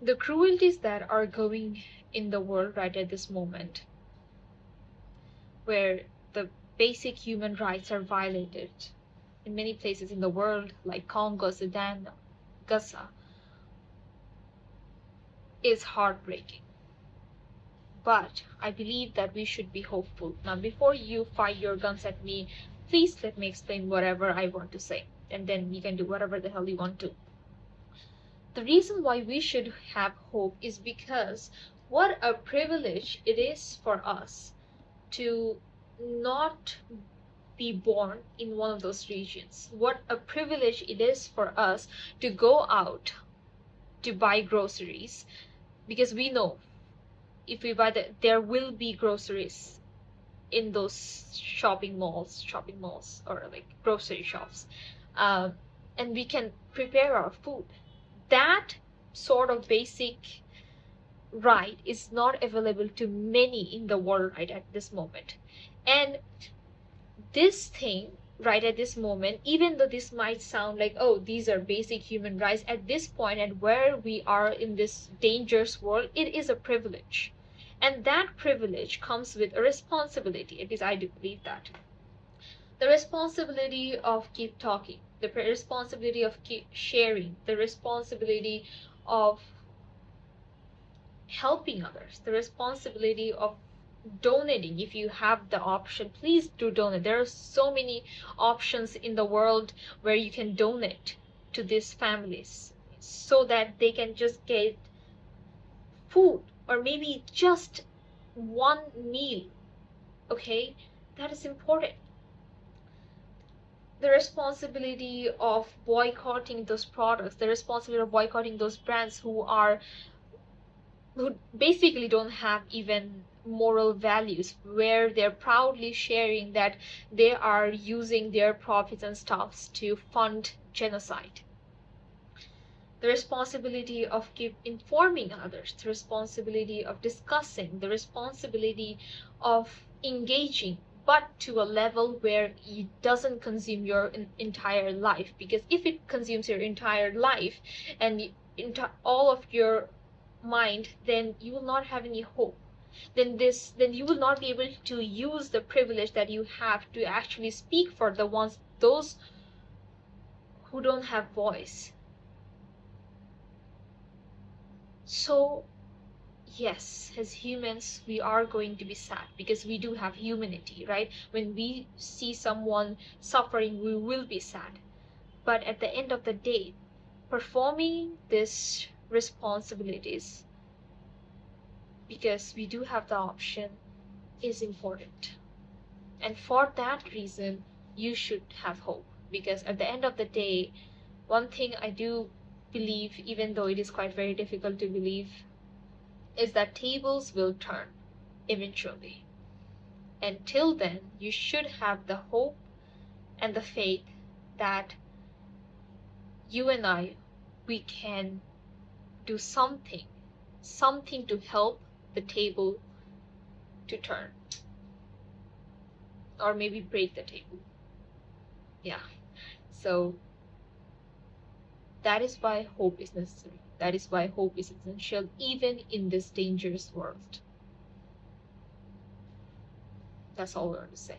the cruelties that are going in the world right at this moment, where the basic human rights are violated in many places in the world, like Congo, Sudan, Gaza, is heartbreaking. But I believe that we should be hopeful. Now, before you fire your guns at me, please let me explain whatever I want to say, and then you can do whatever the hell you want to. The reason why we should have hope is because what a privilege it is for us to not be born in one of those regions. What a privilege it is for us to go out to buy groceries, because we know if we buy there will be groceries in those shopping malls, or like grocery shops, and we can prepare our food. That sort of basic right is not available to many in the world right at this moment. And this thing right at this moment, even though this might sound like, oh, these are basic human rights, at this point and where we are in this dangerous world, it is a privilege. And that privilege comes with a responsibility. At least I do believe that. The responsibility of keep talking, the responsibility of keep sharing, the responsibility of helping others, the responsibility of donating. If you have the option, please do donate. There are so many options in the world where you can donate to these families so that they can just get food, or maybe just one meal. Okay, that is important. The responsibility of boycotting those products, the responsibility of boycotting those brands who basically don't have even moral values, where they're proudly sharing that they are using their profits and stuffs to fund genocide. The responsibility of keep informing others, the responsibility of discussing, the responsibility of engaging, but to a level where it doesn't consume your entire life. Because if it consumes your entire life and all of your mind, then you will not have any hope. Then you will not be able to use the privilege that you have to actually speak for those who don't have voice. So yes, as humans we are going to be sad, because we do have humanity, right? When we see someone suffering, we will be sad. But at the end of the day, performing these responsibilities, because we do have the option, is important. And for that reason, you should have hope. Because at the end of the day, one thing I do believe, even though it is quite very difficult to believe, is that tables will turn eventually. Until then, you should have the hope and the faith that you and I, we can do something to help the table to turn, or maybe break the table. Yeah, so that is why hope is necessary. That is why hope is essential, even in this dangerous world. That's all I want to say.